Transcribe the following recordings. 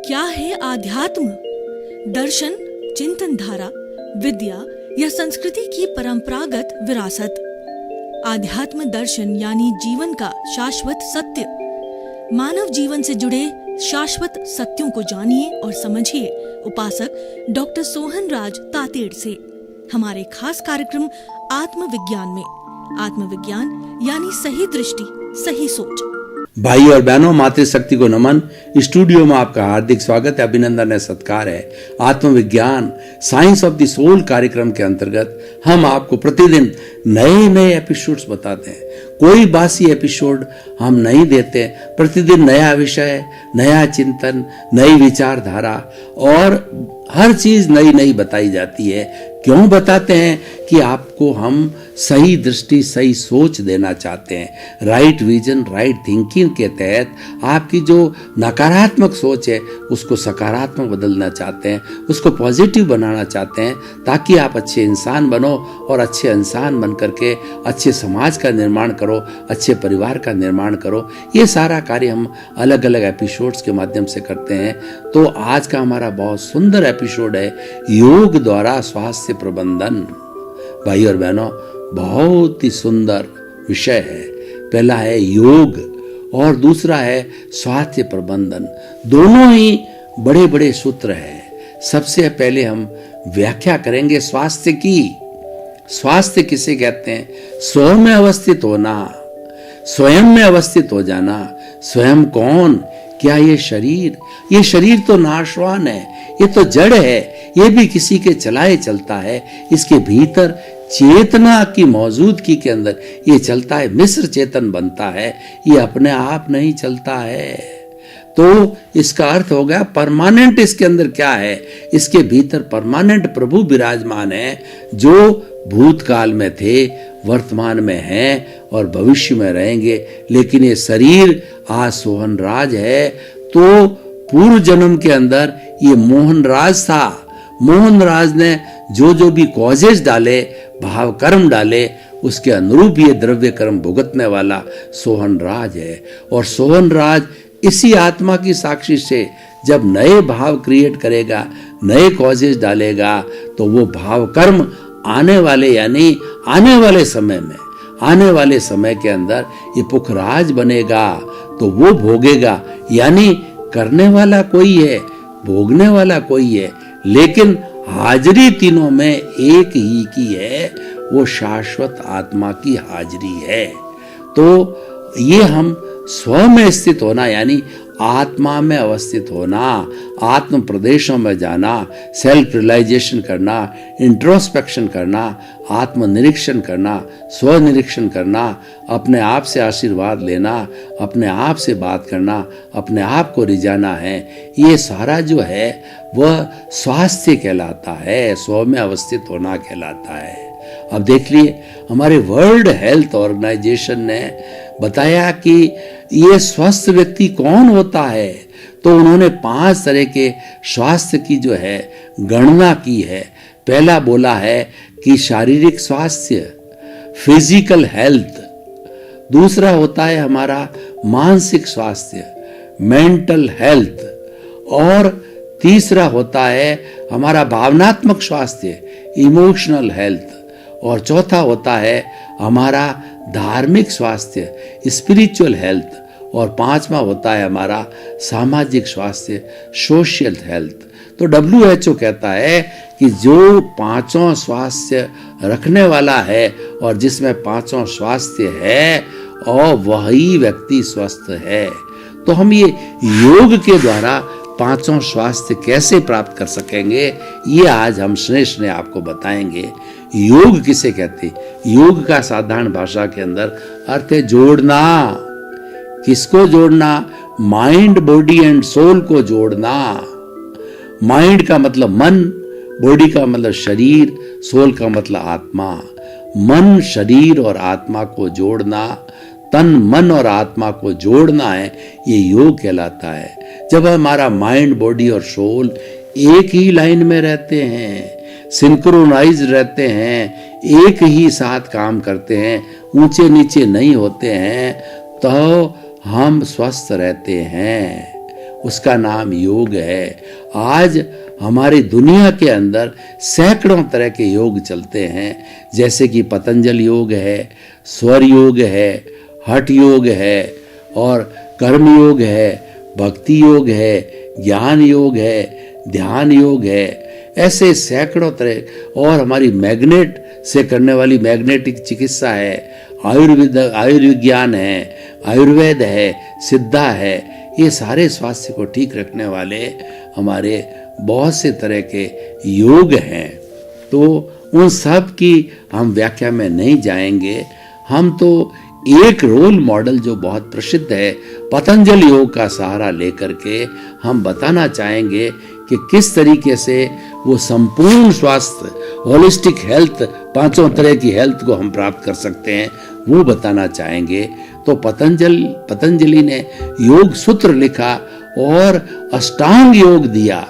क्या है आध्यात्म? दर्शन, चिंतन धारा, विद्या या संस्कृति की परंपरागत विरासत। आध्यात्म दर्शन यानी जीवन का शाश्वत सत्य। मानव जीवन से जुड़े शाश्वत सत्यों को जानिए और समझिए उपासक डॉक्टर सोहनराज तातेड़ से हमारे खास कार्यक्रम आत्मविज्ञान में। आत्मविज्ञान यानी सही दृष्टि, सही सोच। भाई और बहनों, मातृशक्ति को नमन। स्टूडियो में आपका हार्दिक स्वागत है, अभिनंदन है, सत्कार है। आत्मविज्ञान साइंस ऑफ द सोल कार्यक्रम के अंतर्गत हम आपको प्रतिदिन नए नए एपिसोड्स बताते हैं। कोई बासी एपिसोड हम नहीं देते। प्रतिदिन नया विषय, नया चिंतन, नई विचारधारा और हर चीज नई नई बताई जाती है। क्यों बताते हैं? कि आपको हम सही दृष्टि, सही सोच देना चाहते हैं। राइट विजन, राइट थिंकिंग के तहत आपकी जो नकारात्मक सोच है उसको सकारात्मक बदलना चाहते हैं, उसको पॉजिटिव बनाना चाहते हैं, ताकि आप अच्छे इंसान बनो और अच्छे इंसान बन करके अच्छे समाज का निर्माण करो, अच्छे परिवार का निर्माण करो। ये सारा कार्य हम अलग अलग एपिसोड्स के माध्यम से करते हैं। तो आज का हमारा बहुत सुंदर एपिसोड है योग द्वारा स्वास्थ्य प्रबंधन। भाई और बहनों, बहुत ही सुंदर विषय है। पहला है योग और दूसरा है स्वास्थ्य प्रबंधन। दोनों ही बड़े बड़े सूत्र हैं। सबसे पहले हम व्याख्या करेंगे स्वास्थ्य की। स्वास्थ्य किसे कहते हैं? स्वयं में अवस्थित होना, स्वयं में अवस्थित हो जाना। स्वयं कौन? क्या ये शरीर? ये शरीर तो नाशवान है, ये तो जड़ है, ये भी किसी के चलाए चलता है। इसके भीतर चेतना की मौजूदगी के अंदर ये चलता है, मिश्र चेतन बनता है, ये अपने आप नहीं चलता है। तो इसका अर्थ हो गया परमानेंट। इसके अंदर क्या है? इसके भीतर परमानेंट प्रभु विराजमान है, जो भूतकाल में थे, वर्तमान में हैं और भविष्य में रहेंगे। लेकिन ये शरीर आज सोहनराज है, तो पूर्व जन्म के अंदर ये मोहनराज था। मोहनराज ने जो भी कॉजेज डाले, भाव कर्म डाले, उसके अनुरूप ये द्रव्य कर्म भुगतने वाला सोहनराज है। और सोहनराज इसी आत्मा की साक्षी से जब नए भाव क्रिएट करेगा, नए कॉजेज डालेगा, तो वो भाव कर्म आने वाले यानी आने वाले समय में, आने वाले समय के अंदर ये पुखराज बनेगा, तो वो भोगेगा। यानी करने वाला कोई है, भोगने वाला कोई है, लेकिन हाजिरी तीनों में एक ही की है, वो शाश्वत आत्मा की हाजिरी है। तो ये हम स्व में स्थित होना यानी आत्मा में अवस्थित होना, आत्म प्रदेशों में जाना, सेल्फ रियलाइजेशन करना, इंट्रोस्पेक्शन करना, आत्म निरीक्षण करना, स्व निरीक्षण करना, अपने आप से आशीर्वाद लेना, अपने आप से बात करना, अपने आप को रिझाना है। ये सारा जो है वह स्वास्थ्य कहलाता है, स्व में अवस्थित होना कहलाता है। अब देख लिए, हमारे वर्ल्ड हेल्थ ऑर्गेनाइजेशन ने बताया कि ये स्वस्थ व्यक्ति कौन होता है। तो उन्होंने 5 तरह के स्वास्थ्य की जो है गणना की है। पहला बोला है कि शारीरिक स्वास्थ्य, फिजिकल हेल्थ। दूसरा होता है हमारा मानसिक स्वास्थ्य, मेंटल हेल्थ। और तीसरा होता है हमारा भावनात्मक स्वास्थ्य, इमोशनल हेल्थ। और चौथा होता है हमारा धार्मिक स्वास्थ्य, स्पिरिचुअल हेल्थ। और 5वां होता है हमारा सामाजिक स्वास्थ्य, सोशल हेल्थ। तो WHO कहता है कि जो 5 स्वास्थ्य रखने वाला है और जिसमें 5 स्वास्थ्य है, और वही व्यक्ति स्वस्थ है। तो हम ये योग के द्वारा 5 स्वास्थ्य कैसे प्राप्त कर सकेंगे, ये आज हम स्नेह ने आपको बताएंगे। योग किसे कहते? योग का साधारण भाषा के अंदर अर्थ है जोड़ना। किसको जोड़ना? माइंड, बॉडी एंड सोल को जोड़ना। माइंड का मतलब मन, बॉडी का मतलब शरीर, सोल का मतलब आत्मा। मन, शरीर और आत्मा को जोड़ना, तन, मन और आत्मा को जोड़ना है, ये योग कहलाता है। जब हमारा माइंड, बॉडी और सोल एक ही लाइन में रहते हैं, सिंक्रोनाइज रहते हैं, एक ही साथ काम करते हैं, ऊंचे नीचे नहीं होते हैं, तो हम स्वस्थ रहते हैं। उसका नाम योग है। आज हमारी दुनिया के अंदर सैकड़ों तरह के योग चलते हैं, जैसे कि पतंजलि योग है, स्वर योग है, हठ योग है और कर्म योग है, भक्ति योग है, ज्ञान योग है, ध्यान योग है। ऐसे सैकड़ों तरह, और हमारी मैग्नेट से करने वाली मैग्नेटिक चिकित्सा है, आयुर्विज्ञान है, आयुर्वेद है, सिद्धा है। ये सारे स्वास्थ्य को ठीक रखने वाले हमारे बहुत से तरह के योग हैं। तो उन सब की हम व्याख्या में नहीं जाएंगे। हम तो एक रोल मॉडल जो बहुत प्रसिद्ध है पतंजलि योग का सहारा लेकर के हम बताना चाहेंगे कि किस तरीके से वो संपूर्ण स्वास्थ्य, होलिस्टिक हेल्थ, पांचों तरह की हेल्थ को हम प्राप्त कर सकते हैं, वो बताना चाहेंगे। तो पतंजलि ने योग सूत्र लिखा और अष्टांग योग दिया,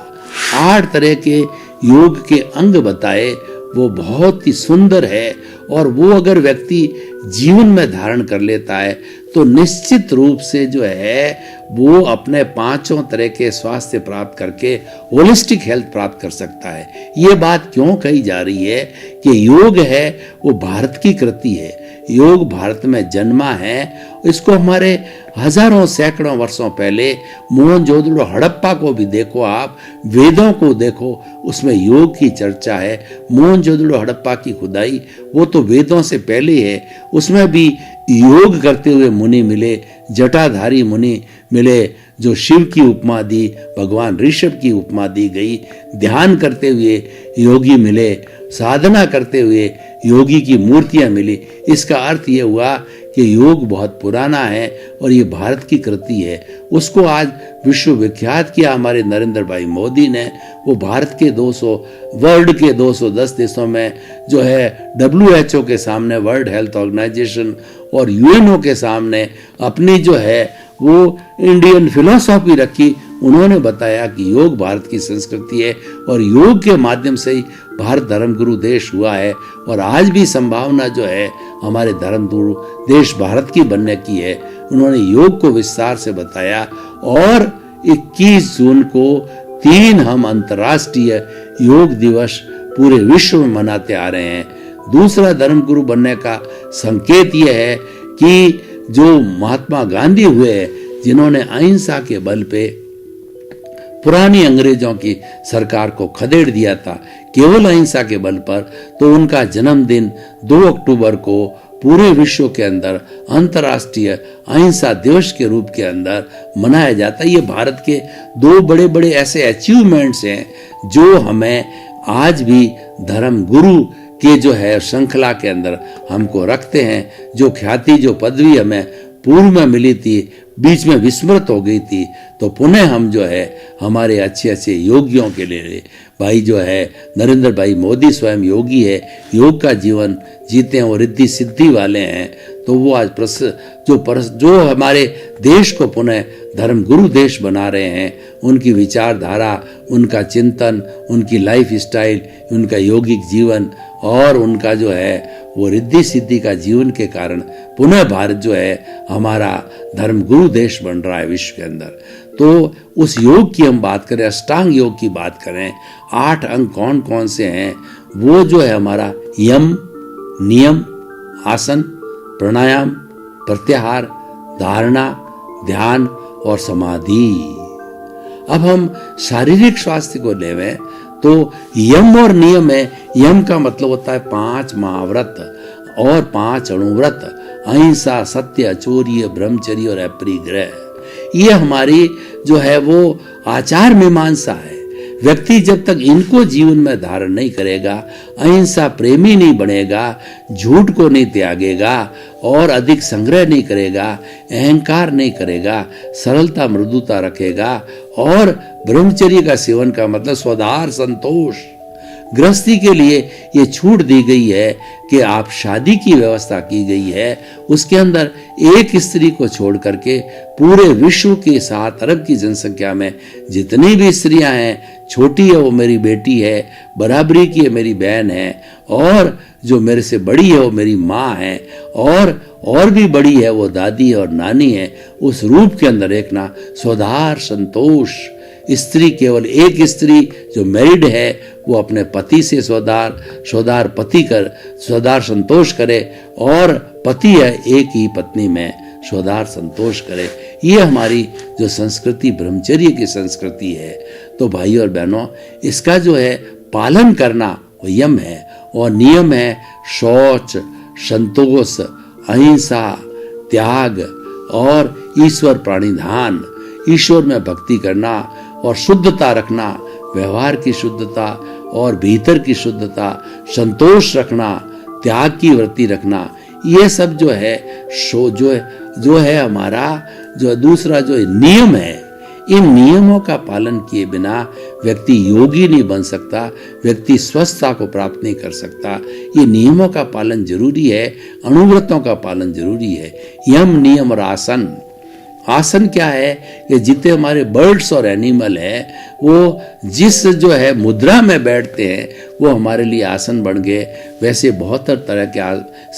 8 तरह के योग के अंग बताए। वो बहुत ही सुंदर है और वो अगर व्यक्ति जीवन में धारण कर लेता है तो निश्चित रूप से जो है वो अपने पांचों तरह के स्वास्थ्य प्राप्त करके होलिस्टिक हेल्थ प्राप्त कर सकता है। ये बात क्यों कही जा रही है कि योग है वो भारत की कृति है, योग भारत में जन्मा है। इसको हमारे हजारों सैकड़ों वर्षों पहले मोहनजोदड़ो हड़प्पा को भी देखो, आप वेदों को देखो, उसमें योग की चर्चा है। मोहनजोदड़ो हड़प्पा की खुदाई वो तो वेदों से पहले है, उसमें भी योग करते हुए मुनि मिले, जटाधारी मुनि मिले जो शिव की उपमा दी, भगवान ऋषभ की उपमा दी गई। ध्यान करते हुए योगी मिले, साधना करते हुए योगी की मूर्तियां मिली। इसका अर्थ ये हुआ कि योग बहुत पुराना है और ये भारत की कृति है। उसको आज विश्व विख्यात किया हमारे नरेंद्र भाई मोदी ने। वो भारत के 200 वर्ल्ड के 210 देशों में जो है WHO के सामने, वर्ल्ड हेल्थ ऑर्गेनाइजेशन और UNO के सामने अपनी जो है वो इंडियन फिलॉसफी रखी। उन्होंने बताया कि योग भारत की संस्कृति है और योग के माध्यम से ही भारत धर्मगुरु देश हुआ है। और आज भी संभावना जो है हमारे धर्मगुरु देश भारत की बनने की है। उन्होंने योग को विस्तार से बताया और 21 जून को 3 हम अंतर्राष्ट्रीय योग दिवस पूरे विश्व में मनाते आ रहे हैं। दूसरा धर्मगुरु बनने का संकेत यह है कि जो महात्मा गांधी हुए, जिन्होंने अहिंसा के बल पे पुरानी अंग्रेजों की सरकार को खदेड़ दिया था केवल अहिंसा के बल पर, तो उनका जन्मदिन 2 अक्टूबर को पूरे विश्व के अंदर अंतर्राष्ट्रीय अहिंसा दिवस के रूप के अंदर मनाया जाता है। ये भारत के 2 बड़े बड़े ऐसे अचीवमेंट्स हैं जो हमें आज भी धर्म गुरु के जो है श्रृंखला के अंदर हमको रखते हैं। जो ख्याति, जो पदवी हमें पूर्व में मिली थी, बीच में विस्मृत हो गई थी, तो पुनः हम जो है हमारे अच्छे अच्छे योगियों के लिए, भाई जो है नरेंद्र भाई मोदी स्वयं योगी है, योग का जीवन जीते हैं और रिद्धि सिद्धि वाले हैं। तो वो आज जो हमारे देश को पुनः धर्मगुरु देश बना रहे हैं, उनकी विचारधारा, उनका चिंतन, उनकी लाइफ स्टाइल, उनका यौगिक जीवन और उनका जो है वो रिद्धि सिद्धि का जीवन के कारण पुनः भारत जो है हमारा धर्मगुरु देश बन रहा है विश्व के अंदर। तो उस योग की हम बात करें, अष्टांग योग की बात करें, 8 अंग कौन कौन से हैं? वो जो है हमारा यम, नियम, आसन, प्राणायाम, प्रत्याहार, धारणा, ध्यान और समाधि। अब हम शारीरिक स्वास्थ्य को लेवें तो यम और नियम है। यम का मतलब होता है 5 महाव्रत और 5 अणुव्रत, अहिंसा, सत्य, अचौर्य, ब्रह्मचर्य और अपरिग्रह। ये हमारी जो है वो आचार मीमांसा है। व्यक्ति जब तक इनको जीवन में धारण नहीं करेगा, अहिंसा प्रेमी नहीं बनेगा, झूठ को नहीं त्यागेगा और अधिक संग्रह नहीं करेगा, अहंकार नहीं करेगा, सरलता मृदुता रखेगा और ब्रह्मचर्य का सेवन का मतलब स्वधार, संतोष, गृहस्थी के लिए ये छूट दी गई है कि आप शादी की व्यवस्था की गई है, उसके अंदर एक स्त्री को छोड़ करके पूरे विश्व की 7 अरब की जनसंख्या में जितनी भी स्त्रियां हैं, छोटी है वो मेरी बेटी है, बराबरी की है मेरी बहन है, और जो मेरे से बड़ी है वो मेरी माँ है, और भी बड़ी है वो दादी और नानी है। उस रूप के अंदर एक ना सौधार संतोष, स्त्री केवल एक स्त्री जो मैरिड है वो अपने पति से सौदार संतोष करे, और पति है एक ही पत्नी में सौदार संतोष करे। ये हमारी जो संस्कृति ब्रह्मचर्य की संस्कृति है। तो भाइयों और बहनों, इसका जो है पालन करना वो यम है, और नियम है शौच, संतोष, अहिंसा, त्याग और ईश्वर प्राणिधान, ईश्वर में भक्ति करना और शुद्धता रखना, व्यवहार की शुद्धता और भीतर की शुद्धता, संतोष रखना, त्याग की वृत्ति रखना, ये सब जो है जो है हमारा जो दूसरा जो नियम है। इन नियमों का पालन किए बिना व्यक्ति योगी नहीं बन सकता, व्यक्ति स्वस्थता को प्राप्त नहीं कर सकता। ये नियमों का पालन जरूरी है, अनुव्रतों का पालन जरूरी है। यम, नियम और आसन। आसन क्या है कि जितने हमारे बर्ड्स और एनिमल है वो जिस जो है मुद्रा में बैठते हैं वो हमारे लिए आसन बन गए। वैसे 72 तरह के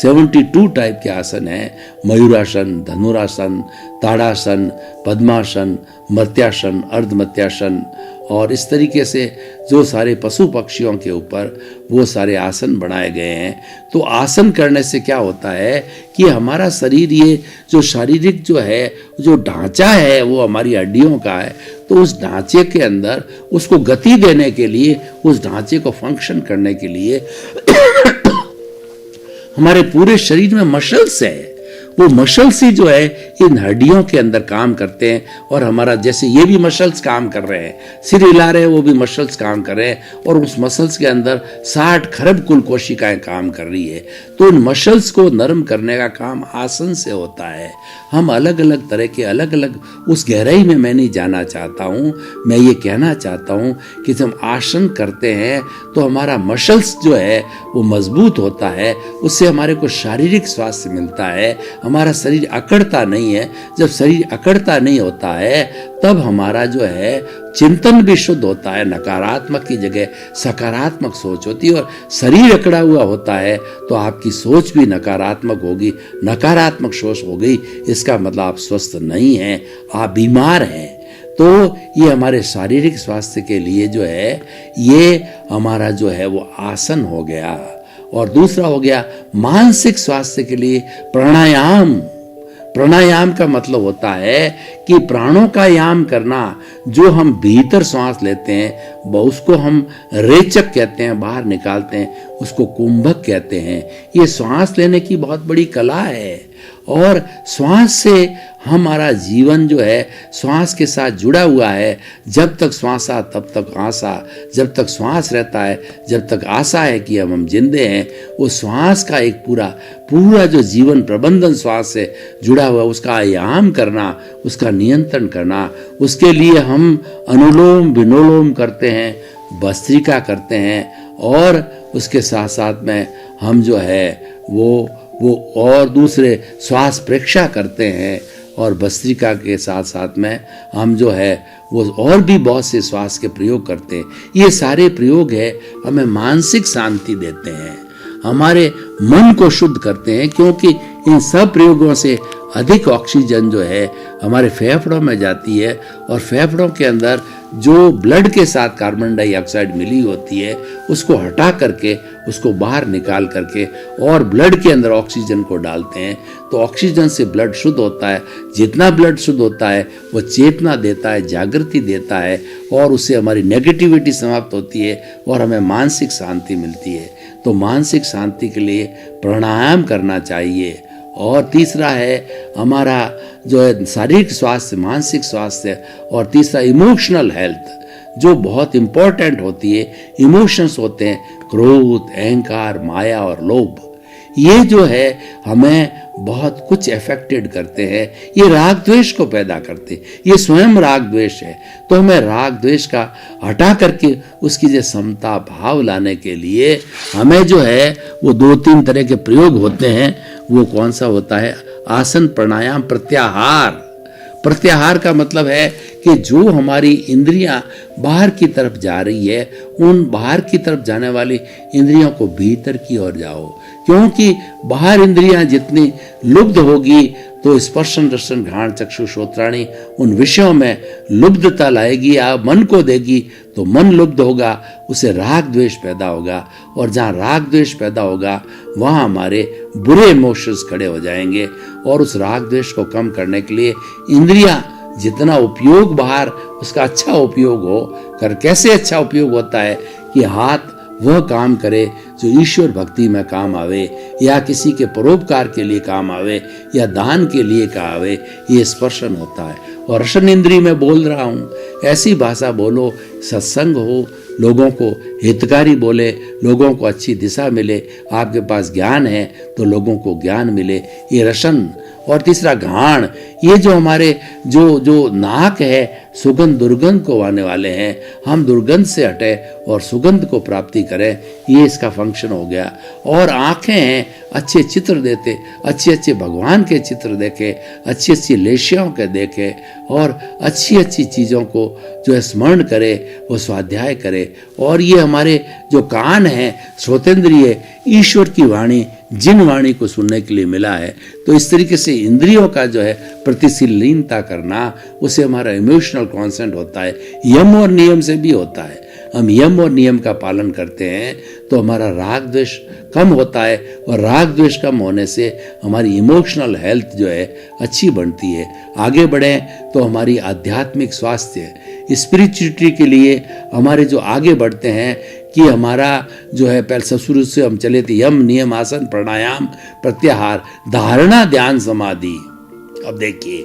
72 टाइप के आसन हैं। मयूरासन, धनुरासन, ताड़ासन, पद्मासन, मर्त्यासन, अर्धमर्त्यासन, और इस तरीके से जो सारे पशु पक्षियों के ऊपर वो सारे आसन बनाए गए हैं। तो आसन करने से क्या होता है कि हमारा शरीर, ये जो शारीरिक जो है जो ढांचा है वो हमारी हड्डियों का है, तो उस ढांचे के अंदर उसको गति देने के लिए, उस ढांचे को फंक्शन करने के लिए हमारे पूरे शरीर में मसल्स है। वो मसल्स ही जो है इन हड्डियों के अंदर काम करते हैं, और हमारा जैसे ये भी मसल्स काम कर रहे हैं, सिर हिला रहे हैं, वो भी मसल्स काम कर रहे हैं, और उस मसल्स के अंदर 60 खरब कुल कोशिकाएं काम कर रही है। तो उन मसल्स को नरम करने का काम आसन से होता है। हम अलग अलग तरह के अलग अलग, उस गहराई में मैं नहीं जाना चाहता हूँ। मैं ये कहना चाहता हूँ कि जब हम आसन करते हैं तो हमारा मसल्स जो है वो मजबूत होता है, उससे हमारे को शारीरिक स्वास्थ्य मिलता है, हमारा शरीर अकड़ता नहीं है। जब शरीर अकड़ता नहीं होता है तब हमारा जो है चिंतन भी शुद्ध होता है, नकारात्मक की जगह सकारात्मक सोच होती है। और शरीर अकड़ा हुआ होता है तो आपकी सोच भी नकारात्मक होगी, नकारात्मक सोच होगी, इसका मतलब आप स्वस्थ नहीं हैं, आप बीमार हैं। तो ये हमारे शारीरिक स्वास्थ्य के लिए जो है ये हमारा जो है वो आसन हो गया। और दूसरा हो गया मानसिक स्वास्थ्य के लिए प्राणायाम। प्राणायाम का मतलब होता है कि प्राणों का याम करना। जो हम भीतर श्वास लेते हैं उसको हम रेचक कहते हैं, बाहर निकालते हैं उसको कुंभक कहते हैं। ये श्वास लेने की बहुत बड़ी कला है, और श्वास से हमारा जीवन जो है श्वास के साथ जुड़ा हुआ है। जब तक श्वास आ तब तक आशा, जब तक श्वास रहता है जब तक आशा है कि हम जिंदे हैं। वो श्वास का एक पूरा जो जीवन प्रबंधन श्वास से जुड़ा हुआ, उसका आयाम करना, उसका नियंत्रण करना। उसके लिए हम अनुलोम विलोम करते हैं, भस्त्रिका करते हैं, और उसके साथ साथ में हम जो है वो और दूसरे श्वास प्रेक्षा करते हैं, और भस्त्रिका के साथ साथ में हम जो है वो और भी बहुत से श्वास के प्रयोग करते हैं। ये सारे प्रयोग है हमें मानसिक शांति देते हैं, हमारे मन को शुद्ध करते हैं, क्योंकि इन सब प्रयोगों से अधिक ऑक्सीजन जो है हमारे फेफड़ों में जाती है, और फेफड़ों के अंदर जो ब्लड के साथ कार्बन डाइऑक्साइड मिली होती है उसको हटा करके, उसको बाहर निकाल करके और ब्लड के अंदर ऑक्सीजन को डालते हैं। तो ऑक्सीजन से ब्लड शुद्ध होता है। जितना ब्लड शुद्ध होता है वो चेतना देता है, जागृति देता है, और उससे हमारी नेगेटिविटी समाप्त होती है और हमें मानसिक शांति मिलती है। तो मानसिक शांति के लिए प्राणायाम करना चाहिए। और तीसरा है हमारा जो है शारीरिक स्वास्थ्य, मानसिक स्वास्थ्य, और तीसरा इमोशनल हेल्थ जो बहुत इंपॉर्टेंट होती है। इमोशंस होते हैं क्रोध, अहंकार, माया और लोभ। ये जो है हमें बहुत कुछ अफेक्टेड करते हैं, ये राग द्वेष को पैदा करते, ये स्वयं राग द्वेष है। तो हमें राग द्वेष का हटा करके उसकी जो समता भाव लाने के लिए हमें जो है वो 2-3 तरह के प्रयोग होते हैं। वो कौन सा होता है? आसन, प्राणायाम, प्रत्याहार। प्रत्याहार का मतलब है कि जो हमारी इंद्रियां बाहर की तरफ जा रही है, उन बाहर की तरफ जाने वाली इंद्रियों को भीतर की ओर जाओ, क्योंकि बाहर इंद्रियां जितनी लुब्ध होगी तो स्पर्शन रसन घ्राण चक्षु श्रोत्राणी उन विषयों में लुब्धता लाएगी, आप मन को देगी तो मन लुब्ध होगा, उसे राग द्वेष पैदा होगा, और जहाँ राग द्वेष पैदा होगा वहाँ हमारे बुरे इमोशंस खड़े हो जाएंगे। और उस राग द्वेष को कम करने के लिए इंद्रियां जितना उपयोग बाहर उसका अच्छा उपयोग हो कर। कैसे अच्छा उपयोग होता है कि हाथ वह काम करे जो ईश्वर भक्ति में काम आवे, या किसी के परोपकार के लिए काम आवे, या दान के लिए काम आवे, ये स्पर्शन होता है। और रसन इंद्री में बोल रहा हूँ, ऐसी भाषा बोलो, सत्संग हो, लोगों को हितकारी बोले, लोगों को अच्छी दिशा मिले, आपके पास ज्ञान है तो लोगों को ज्ञान मिले, ये रसन। और तीसरा घ्राण, ये जो हमारे जो नाक है सुगंध दुर्गंध को आने वाले हैं, हम दुर्गंध से हटे और सुगंध को प्राप्ति करें, ये इसका फंक्शन हो गया। और आंखें हैं अच्छे चित्र देते, अच्छे अच्छे भगवान के चित्र देखे, अच्छी अच्छी लेशियाओं के देखे, और अच्छी अच्छी चीज़ों को जो है स्मरण करे, वो स्वाध्याय करे। और ये हमारे जो कान हैं श्रोतेंद्रिय, ईश्वर की वाणी, जिन वाणी को सुनने के लिए मिला है। तो इस तरीके से इंद्रियों का जो है प्रतिशीलता करना, उससे हमारा इमोशनल कॉन्सेंट होता है। यम और नियम से भी होता है। हम यम और नियम का पालन करते हैं तो हमारा राग द्वेष कम होता है, और राग द्वेष कम होने से हमारी इमोशनल हेल्थ जो है अच्छी बनती है। आगे बढ़ें तो हमारी आध्यात्मिक स्वास्थ्य, स्पिरिचुअलिटी के लिए हमारे जो आगे बढ़ते हैं कि हमारा जो है पहले शुरू से हम चले थे यम नियम आसन प्राणायाम प्रत्याहार धारणा ध्यान समाधि। अब देखिए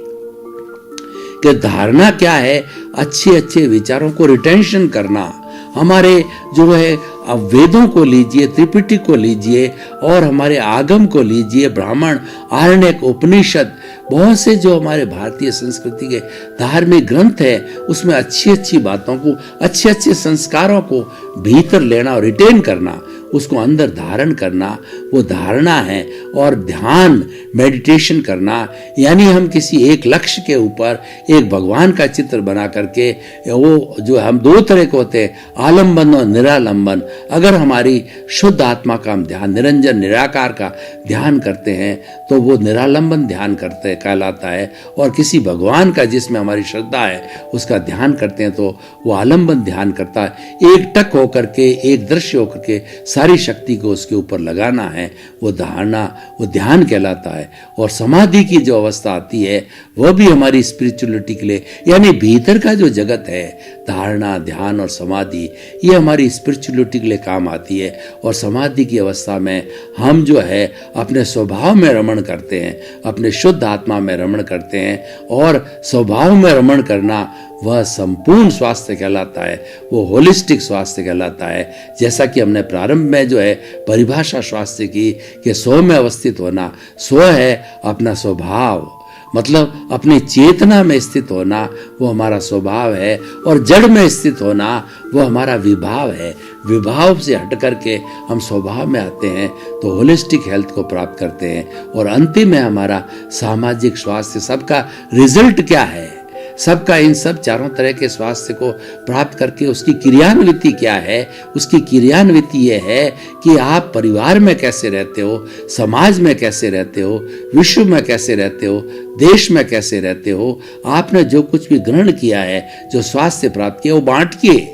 कि धारणा क्या है? अच्छे अच्छे विचारों को रिटेंशन करना। हमारे जो है अब वेदों को लीजिए, त्रिपिटक को लीजिए, और हमारे आगम को लीजिए, ब्राह्मण, आरण्यक, उपनिषद, बहुत से जो हमारे भारतीय संस्कृति के धार्मिक ग्रंथ है, उसमें अच्छी अच्छी बातों को, अच्छे अच्छे संस्कारों को भीतर लेना और रिटेन करना, उसको अंदर धारण करना, वो धारणा है। और ध्यान, मेडिटेशन करना, यानी हम किसी एक लक्ष्य के ऊपर एक भगवान का चित्र बना करके, वो जो हम 2 तरह के होते हैं, आलम्बन और निरालंबन। अगर हमारी शुद्ध आत्मा का हम ध्यान, निरंजन निराकार का ध्यान करते हैं तो वो निरालंबन ध्यान करते कहलाता है। और किसी भगवान का जिसमें हमारी श्रद्धा है उसका ध्यान करते हैं तो वो आलम्बन ध्यान करता है। एक टक होकर के, एक दृश्य होकर के सारी शक्ति को उसके ऊपर लगाना है, वो धारणा, वो ध्यान कहलाता है। और समाधि की जो अवस्था आती है वह भी हमारी स्पिरिचुअलिटी के लिए, यानी भीतर का जो जगत है, धारणा, ध्यान और समाधि, ये हमारी स्पिरिचुअलिटी के लिए काम आती है। और समाधि की अवस्था में हम जो है अपने स्वभाव में रमण करते हैं, अपने शुद्ध आत्मा में रमण करते हैं। और स्वभाव में रमण करना वह संपूर्ण स्वास्थ्य कहलाता है, वो होलिस्टिक स्वास्थ्य कहलाता है। जैसा कि हमने प्रारंभ में जो है परिभाषा स्वास्थ्य की कि स्व में अवस्थित होना, स्व है अपना स्वभाव, मतलब अपनी चेतना में स्थित होना, वो हमारा स्वभाव है। और जड़ में स्थित होना वो हमारा विभाव है। विभाव से हट करके हम स्वभाव में आते हैं तो होलिस्टिक हेल्थ को प्राप्त करते हैं। और अंतिम में हमारा सामाजिक स्वास्थ्य। सबका रिजल्ट क्या है? सबका इन सब चारों तरह के स्वास्थ्य को प्राप्त करके उसकी क्रियान्विति क्या है? उसकी क्रियान्विति ये है कि आप परिवार में कैसे रहते हो, समाज में कैसे रहते हो, विश्व में कैसे रहते हो, देश में कैसे रहते हो। आपने जो कुछ भी ग्रहण किया है, जो स्वास्थ्य प्राप्त किया, वो बांटिए।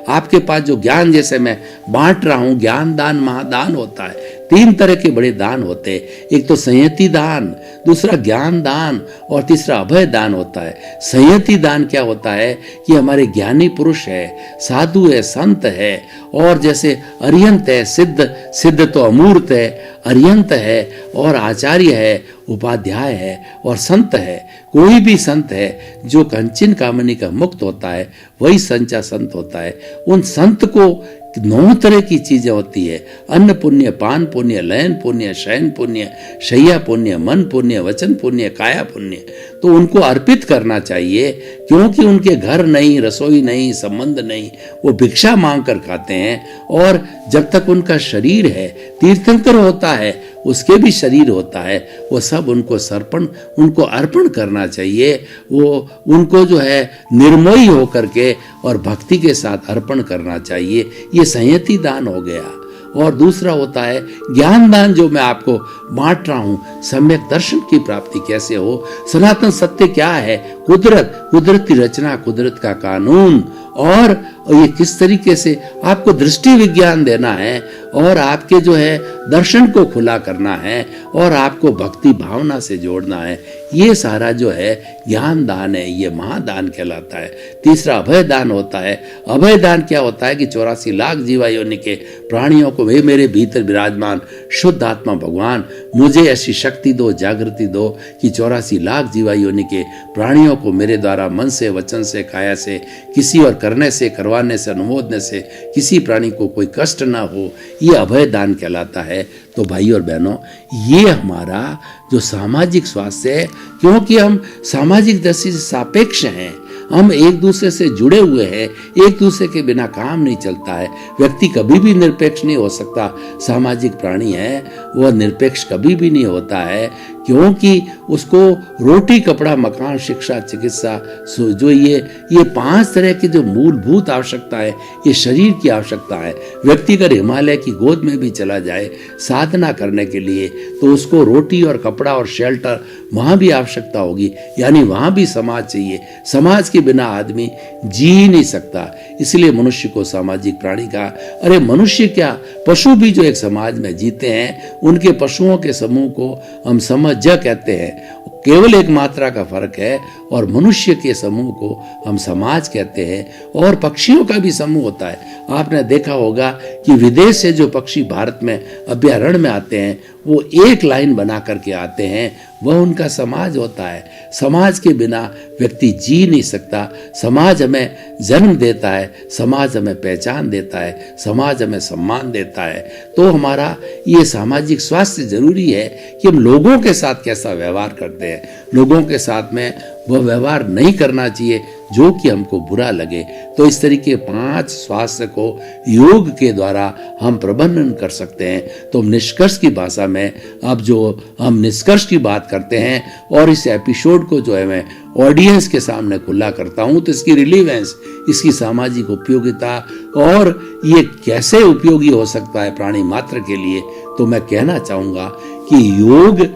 आपके पास जो ज्ञान, जैसे मैं बांट रहा हूं, ज्ञान दान महादान होता है। 3 तरह के बड़े दान होते हैं। एक तो संयति दान, दूसरा ज्ञान दान, और तीसरा अभय दान होता है। संयति दान क्या होता है कि हमारे ज्ञानी पुरुष है, साधु है, संत है, और जैसे अरियंत है, सिद्ध तो अमूर्त है, अरियंत है, और आचार्य है, उपाध्याय है, और संत है। कोई भी संत है जो कंचन कामनी का मुक्त होता है, वही संचा संत होता है। उन संत को 9 तरह की चीजें होती है। अन्न पुण्य, पान पुण्य, लयन पुण्य, शयन पुण्य, शैया पुण्य, मन पुण्य, वचन पुण्य, काया पुण्य। तो उनको अर्पित करना चाहिए, क्योंकि उनके घर नहीं, रसोई नहीं, संबंध नहीं, वो भिक्षा मांग कर खाते हैं। और जब तक उनका शरीर है, तीर्थंकर होता है, उसके भी शरीर होता है, वो सब उनको अर्पण करना चाहिए। वो उनको जो है निर्मोही होकर के और भक्ति के साथ अर्पण करना चाहिए। ये संयति दान हो गया। और दूसरा होता है ज्ञान दान, जो मैं आपको बांट रहा हूं, सम्यक दर्शन की प्राप्ति कैसे हो, सनातन सत्य क्या है, कुदरत की रचना, कुदरत का कानून, और ये किस तरीके से आपको दृष्टि विज्ञान देना है, और आपके जो है दर्शन को खुला करना है, और आपको भक्ति भावना से जोड़ना है। ये सारा जो है ज्ञान दान है, ये महादान कहलाता है। तीसरा अभय दान होता है। अभय दान क्या होता है कि 84 लाख जीवा योनि के प्राणियों को, वे मेरे भीतर विराजमान शुद्ध आत्मा भगवान, मुझे ऐसी शक्ति दो, जागृति दो कि 84 लाख जीवा योनि के प्राणियों को मेरे द्वारा मन से, वचन से, काया से, किसी और करने से, करवाने से, अनुमोदने से किसी प्राणी को कोई कष्ट ना हो, ये अभय दान कहलाता है। तो भाई और बहनों, ये हमारा जो सामाजिक स्वास्थ्य है, क्योंकि हम सामाजिक दृष्टि से सापेक्ष हैं, हम एक दूसरे से जुड़े हुए हैं, एक दूसरे के बिना काम नहीं चलता है। व्यक्ति कभी भी निरपेक्ष नहीं हो सकता। सामाजिक प्राणी है, वह निरपेक्ष कभी भी नहीं होता है, क्योंकि उसको रोटी, कपड़ा, मकान, शिक्षा, चिकित्सा, जो ये 5 तरह की जो मूलभूत आवश्यकता है, ये शरीर की आवश्यकता है। व्यक्ति अगर हिमालय की गोद में भी चला जाए साधना करने के लिए, तो उसको रोटी और कपड़ा और शेल्टर वहाँ भी आवश्यकता होगी, यानी वहाँ भी समाज चाहिए। समाज के बिना आदमी जी नहीं सकता। इसलिए मनुष्य को सामाजिक प्राणी कहा। अरे मनुष्य क्या, पशु भी जो एक समाज में जीते हैं, उनके पशुओं के समूह को हम समझ कहते हैं। केवल एक मात्रा का फर्क है, और मनुष्य के समूह को हम समाज कहते हैं। और पक्षियों का भी समूह होता है। आपने देखा होगा कि विदेश से जो पक्षी भारत में अभयारण्य में आते हैं, वो एक लाइन बना करके आते हैं, वह उनका समाज होता है। समाज के बिना व्यक्ति जी नहीं सकता। समाज हमें जन्म देता है, समाज हमें पहचान देता है, समाज हमें सम्मान देता है। तो हमारा ये सामाजिक स्वास्थ्य जरूरी है कि हम लोगों के साथ कैसा व्यवहार करते हैं। लोगों के साथ में वह व्यवहार नहीं करना चाहिए जो कि हमको बुरा लगे। तो इस तरीके 5 स्वास्थ्य को योग के द्वारा हम प्रबंधन कर सकते हैं। तो निष्कर्ष की भाषा में अब जो हम निष्कर्ष की बात करते हैं, और इस एपिसोड को जो है मैं ऑडियंस के सामने खुला करता हूं, तो इसकी रिलीवेंस, इसकी सामाजिक उपयोगिता और ये कैसे उपयोगी हो सकता है प्राणी मात्र के लिए, तो मैं कहना चाहूंगा कि योग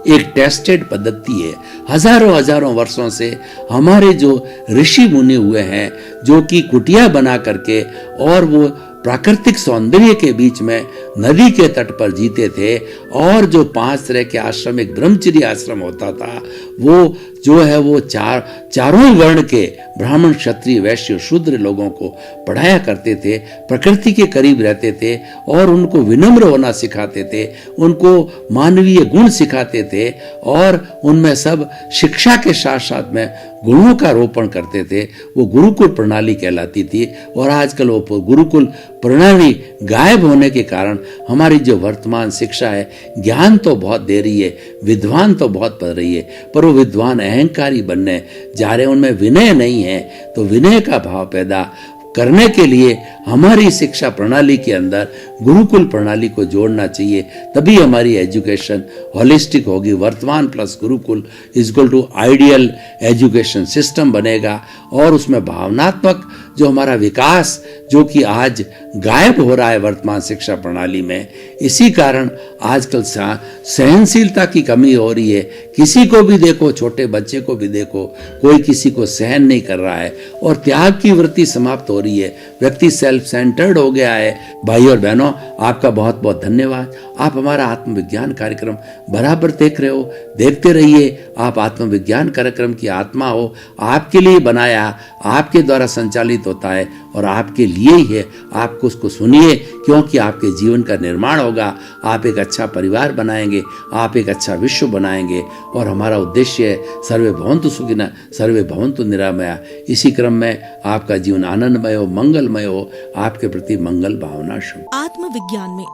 एक टेस्टेड पद्धति है। हजारों वर्षों से हमारे जो ऋषि मुनि हुए हैं, जो कि कुटिया बना करके और वो प्राकृतिक सौंदर्य के बीच में नदी के तट पर जीते थे, और जो 5 तरह के आश्रम, एक ब्रह्मचर्य आश्रम होता था, वो जो है वो चारों वर्ण के ब्राह्मण, क्षत्रिय, वैश्य, शूद्र लोगों को पढ़ाया करते थे, प्रकृति के करीब रहते थे, और उनको विनम्र होना सिखाते थे, उनको मानवीय गुण सिखाते थे, और उनमें सब शिक्षा के साथ साथ में गुणों का रोपण करते थे। वो गुरुकुल प्रणाली कहलाती थी। और आजकल वो गुरुकुल प्रणाली गायब होने के कारण हमारी जो वर्तमान शिक्षा है, ज्ञान तो बहुत दे रही है, विद्वान तो बहुत पढ़ रही है, पर वो विद्वान अहंकारी बनने जा रहे हैं, उनमें विनय नहीं है। तो विनय का भाव पैदा करने के लिए हमारी शिक्षा प्रणाली के अंदर गुरुकुल प्रणाली को जोड़ना चाहिए, तभी हमारी एजुकेशन होलिस्टिक होगी। वर्तमान plus gurukul is equal to ideal education system बनेगा, और उसमें भावनात्मक जो हमारा विकास, जो कि आज गायब हो रहा है वर्तमान शिक्षा प्रणाली में, इसी कारण आजकल सहनशीलता की कमी हो रही है। किसी को भी देखो, छोटे बच्चे को भी देखो, कोई किसी को सहन नहीं कर रहा है, और त्याग की वृत्ति समाप्त हो रही है। व्यक्ति सेल्फ सेंटर्ड हो गया है। भाई और बहनों, आपका बहुत बहुत धन्यवाद। आप हमारा आत्मविज्ञान कार्यक्रम बराबर देख रहे हो, देखते रहिए। आप आत्मविज्ञान कार्यक्रम की आत्मा हो, आपके लिए बनाया, आपके द्वारा संचालित होता है, और आपके लिए ही है। आपको उसको सुनिए, क्योंकि आपके जीवन का निर्माण होगा। आप एक अच्छा परिवार बनाएंगे, आप एक अच्छा विश्व बनाएंगे, और हमारा उद्देश्य है सर्वे भवन्तु सुखिनः सर्वे भवन्तु निरामया। इसी क्रम में आपका जीवन आनंदमय हो, मंगलमय हो, आपके प्रति मंगल भावना शुभ। आत्मविज्ञान में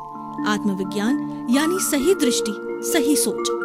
आत्मविज्ञान यानी सही दृष्टि, सही सोच।